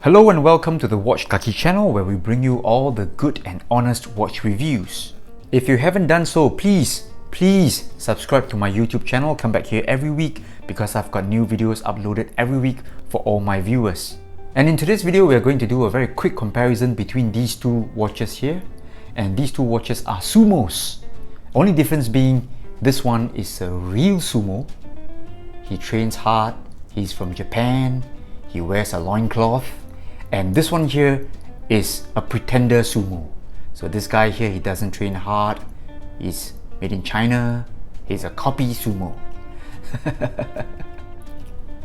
Hello and welcome to the Watch Kaki channel, where we bring you all the good and honest watch reviews. If you haven't done so, please subscribe to my YouTube channel. Come back here every week because I've got new videos uploaded every week for all my viewers. And in today's video, we are going to do a very quick comparison between these two watches here. And these two watches are Sumos. Only difference being this one is a real sumo. He trains hard, he's from Japan, he wears a loincloth. And this one here is a pretender sumo. So this guy here, he doesn't train hard, he's made in China, he's a copy sumo.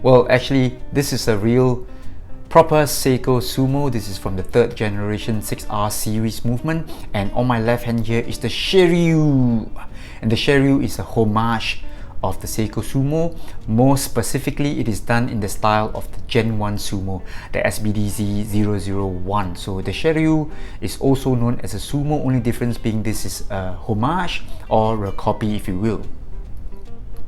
Well, actually, this is a real proper Seiko Sumo. This is from the 3rd generation 6R series movement. And on my left hand here is the Shirryu. And the Shirryu is a homage of the Seiko Sumo. More specifically, it is done in the style of the Gen 1 Sumo, the SBDZ001. So the Shirryu is also known as a Sumo, only difference being this is a homage or a copy, if you will.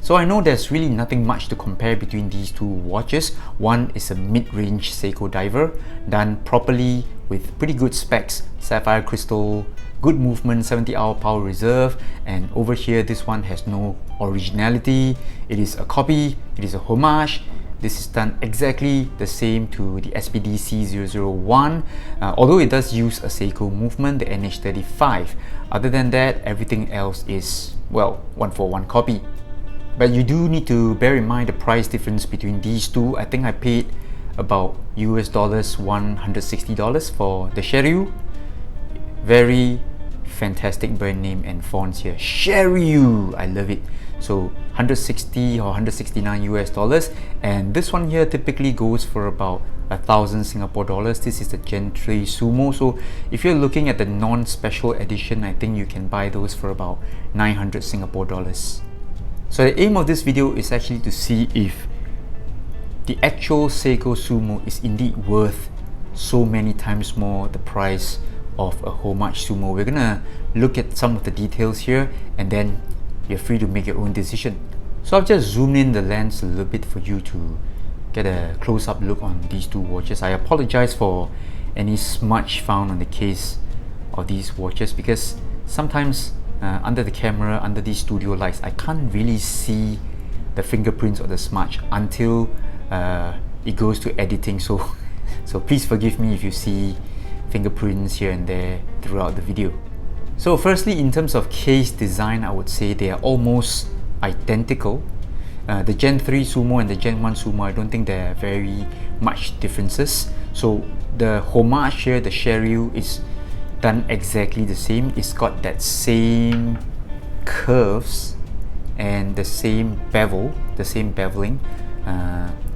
So I know there's really nothing much to compare between these two watches. One is a mid-range Seiko diver, done properly with pretty good specs, sapphire crystal, good movement, 70-hour power reserve, and over here this one has no originality. It is a copy, it is a homage. This is done exactly the same to the SBDC001, although it does use a Seiko movement, the NH35. Other than that, everything else is, well, one-for-one copy. But you do need to bear in mind the price difference between these two. I think I paid about US dollars $160 for the Shirryu. Very fantastic brand name and fonts here. Shirryu, I love it. So 160 or 169 US dollars, and this one here typically goes for about 1,000 Singapore dollars. This is the Gen 3 Sumo. So if you're looking at the non-special edition, I think you can buy those for about 900 Singapore dollars. So the aim of this video is actually to see if the actual Seiko Sumo is indeed worth so many times more the price of a homage sumo. We're gonna look at some of the details here, and then you're free to make your own decision. So I've just zoomed in the lens a little bit for you to get a close-up look on these two watches. I apologize for any smudge found on the case of these watches, because sometimes under the camera, under these studio lights, I can't really see the fingerprints or the smudge until it goes to editing. So please forgive me if you see fingerprints here and there throughout the video. So firstly, in terms of case design, I would say they are almost identical. The Gen 3 Sumo and the Gen 1 Sumo, I don't think there are very much differences. So the homage here, the Shirryu, is done exactly the same. It's got that same curves and the same bevel, the same beveling.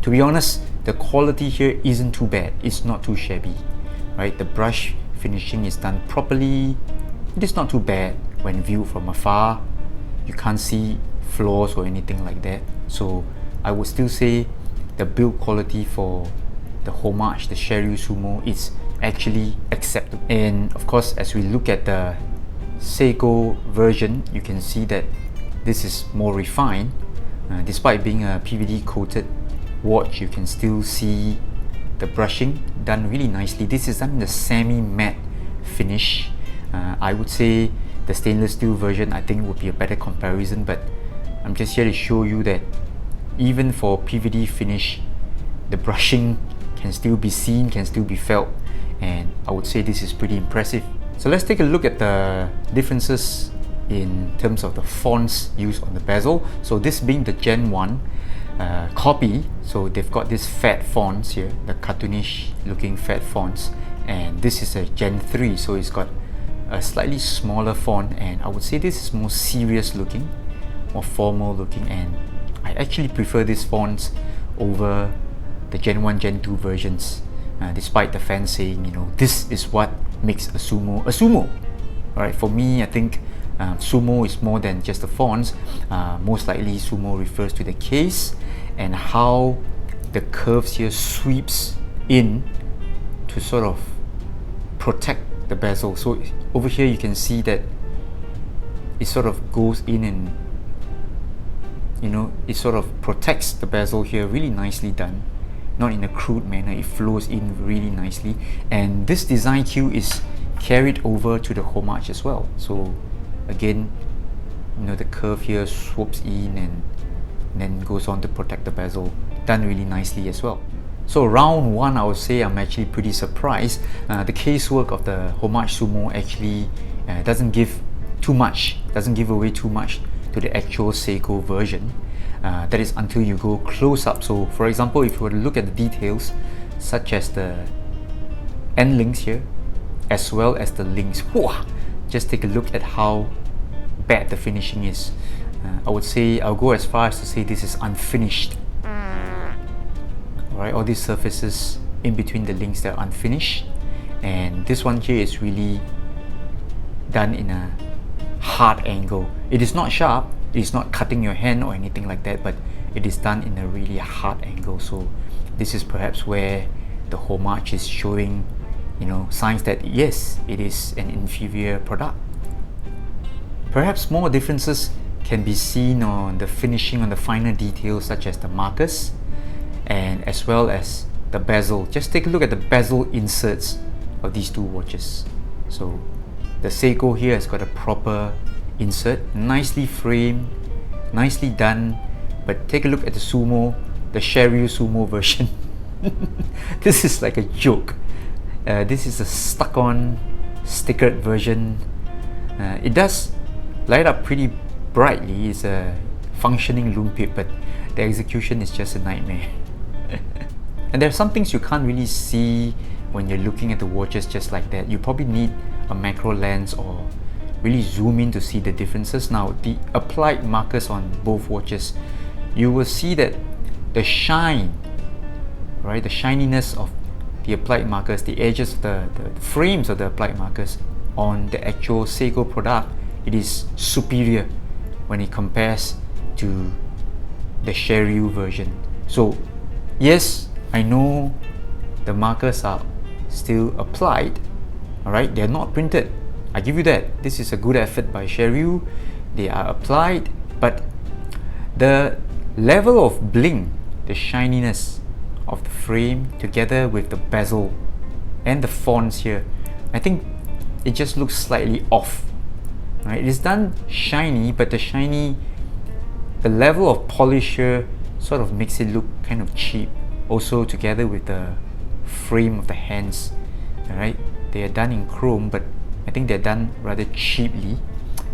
To be honest, the quality here isn't too bad. It's not too shabby, right? The brush finishing is done properly. It is not too bad when viewed from afar. You can't see flaws or anything like that. So I would still say the build quality for the homage, the Shirryu Sumo, is actually acceptable. And of course, as we look at the Seiko version, you can see that this is more refined. Despite being a PVD coated watch, you can still see the brushing done really nicely. This is done in the semi-matte finish. I would say the stainless steel version, I think, would be a better comparison, but I'm just here to show you that even for PVD finish, the brushing can still be seen, can still be felt, and I would say this is pretty impressive. So let's take a look at the differences in terms of the fonts used on the bezel. So this being the Gen 1 copy, so they've got these fat fonts here, the cartoonish looking fat fonts, and this is a Gen 3, so it's got a slightly smaller font, and I would say this is more serious looking, more formal looking, and I actually prefer these fonts over the Gen 1, Gen 2 versions, despite the fans saying, you know, this is what makes a sumo a sumo. Alright, for me, I think sumo is more than just the fonts. Most likely sumo refers to the case and how the curves here sweeps in to sort of protect the bezel. So over here you can see that it sort of goes in and, you know, it sort of protects the bezel here, really nicely done. not in a crude manner. It flows in really nicely, and this design cue is carried over to the homage as well. So again, the curve here swoops in and then goes on to protect the bezel. Done really nicely as well. So round one, I would say I'm actually pretty surprised. The casework of the Homage Sumo actually doesn't give away too much to the actual Seiko version. That is until you go close up. So for example, if you were to look at the details, such as the end links here, as well as the links, just take a look at how bad the finishing is. I would say, I'll go as far as to say this is unfinished. Alright, all these surfaces in between the links, that are unfinished, and this one here is really done in a hard angle. It is not sharp, it is not cutting your hand or anything like that, but it is done in a really hard angle. So this is perhaps where the homage is showing signs that yes, it is an inferior product. Perhaps more differences can be seen on the finishing, on the finer details such as the markers and as well as the bezel. Just take a look at the bezel inserts of these two watches. So the Seiko here has got a proper insert, nicely framed, nicely done. But take a look at the Sumo, the Shirryu Sumo version. This is like a joke. This is a stuck-on stickered version. It does light up pretty brightly. It's a functioning lume pip, but the execution is just a nightmare. And there are some things you can't really see when you're looking at the watches just like that. You probably need a macro lens or really zoom in to see the differences. Now, the applied markers on both watches, you will see that the shine, right, the shininess of the applied markers, the edges of the frames of the applied markers on the actual Seiko product, it is superior when it compares to the Shirryu version. So yes, I know the markers are still applied, alright, they're not printed. I give you that. This is a good effort by Shirryu. They are applied, but the level of bling, the shininess of the frame together with the bezel and the fonts here, I think it just looks slightly off. Right? It is done shiny, but the level of polish here sort of makes it look kind of cheap. Also together with the frame of the hands, alright, they are done in chrome, but I think they're done rather cheaply.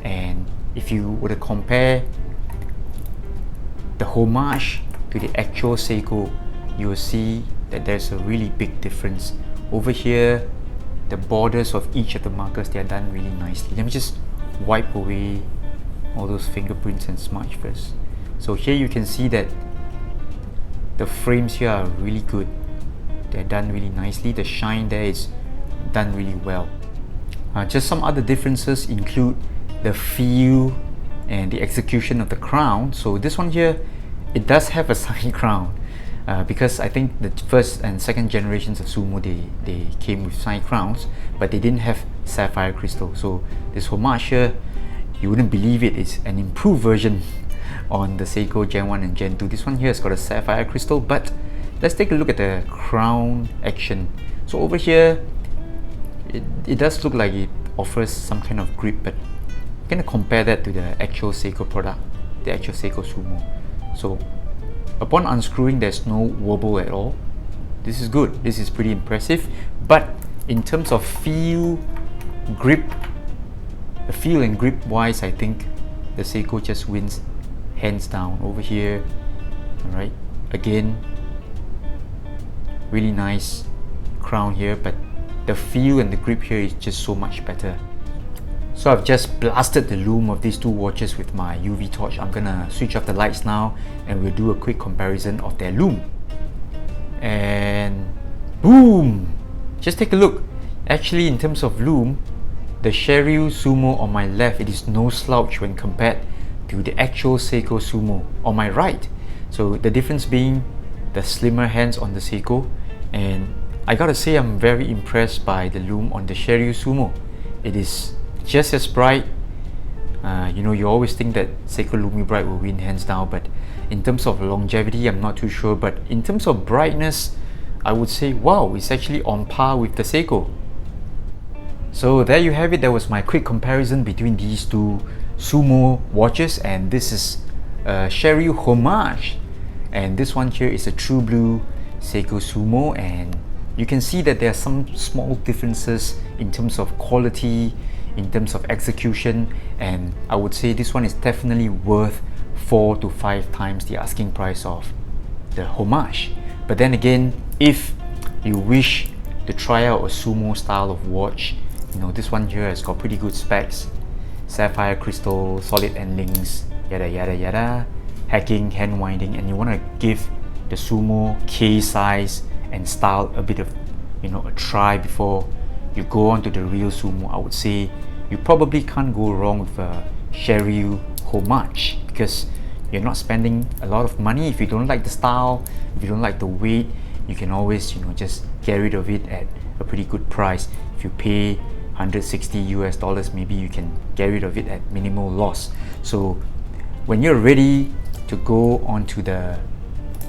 And if you were to compare the homage to the actual Seiko, you will see that there's a really big difference. Over here, the borders of each of the markers, they are done really nicely. Let me just wipe away all those fingerprints and smudge first. So here you can see that the frames here are really good. They're done really nicely. The shine there is done really well. Just some other differences include the feel and the execution of the crown. So this one here, it does have a side crown. Because I think the first and second generations of Sumo, they came with side crowns, but they didn't have sapphire crystal. So this homage here, you wouldn't believe it, is an improved version on the Seiko Gen 1 and Gen 2. This one here has got a sapphire crystal, but let's take a look at the crown action. So over here, it does look like it offers some kind of grip, but I'm going to compare that to the actual Seiko product, the actual Seiko Sumo. So upon unscrewing, there's no wobble at all. This is good. This is pretty impressive. But in terms of feel and grip wise, I think the Seiko just wins hands down. Over here, alright, again, really nice crown here, but the feel and the grip here is just so much better. So I've just blasted the lume of these two watches with my UV torch. I'm gonna switch off the lights now and we'll do a quick comparison of their lume. And boom! Just take a look. Actually, in terms of lume, the Shirryu Sumo on my left, it is no slouch when compared to the actual Seiko Sumo on my right. So the difference being the slimmer hands on the Seiko, and I gotta say I'm very impressed by the lume on the Shirryu Sumo. It is just as bright, You always think that Seiko Lume Bright will win hands down, but in terms of longevity, I'm not too sure. But in terms of brightness, I would say, wow, it's actually on par with the Seiko. So there you have it. That was my quick comparison between these two Sumo watches, and this is a Shirryu homage, and this one here is a true blue Seiko Sumo, and you can see that there are some small differences in terms of quality, in terms of execution, and I would say this one is definitely worth 4 to 5 times the asking price of the homage. But then again, if you wish to try out a Sumo style of watch, this one here has got pretty good specs: sapphire crystal, solid end links, yada yada yada, hacking, hand winding, and you want to give the Sumo case size and style a bit of a try before you go on to the real Sumo. I would say you probably can't go wrong with a Shirryu homage, because you're not spending a lot of money. If you don't like the style, if you don't like the weight, you can always just get rid of it at a pretty good price. If you pay $160 maybe you can get rid of it at minimal loss. So when you're ready to go on to the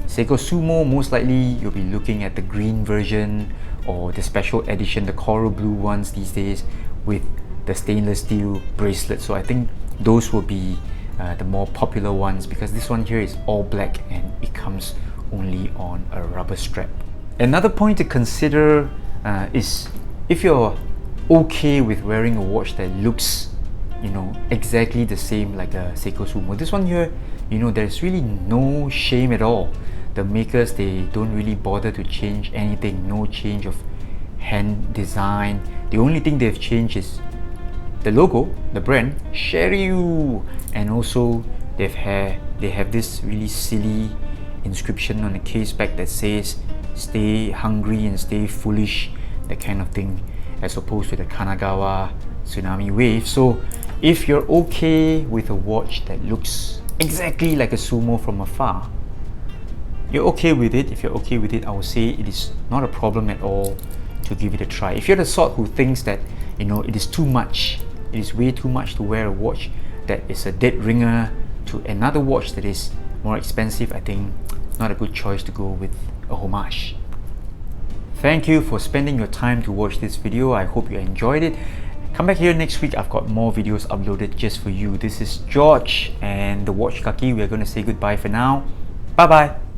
Seiko Sumo, most likely you'll be looking at the green version or the special edition, the coral blue ones these days with the stainless steel bracelet. So I think those will be the more popular ones, because this one here is all black and it comes only on a rubber strap. Another point to consider is if you're okay with wearing a watch that looks exactly the same like a Seiko Sumo. This one here, there's really no shame at all. The makers, they don't really bother to change anything. No change of hand design. The only thing they've changed is the logo, the brand Shirryu, and also they have this really silly inscription on the case back that says "Stay hungry and stay foolish," that kind of thing, as opposed to the Kanagawa tsunami wave. So if you're okay with a watch that looks exactly like a Sumo from afar, you're okay with it. If you're okay with it, I would say it is not a problem at all to give it a try. If you're the sort who thinks that it is too much, it is way too much to wear a watch that is a dead ringer to another watch that is more expensive, I think not a good choice to go with a homage. Thank you for spending your time to watch this video. I hope you enjoyed it. Come back here next week. I've got more videos uploaded just for you. This is George and the Watch Kaki. We're going to say goodbye for now. Bye bye.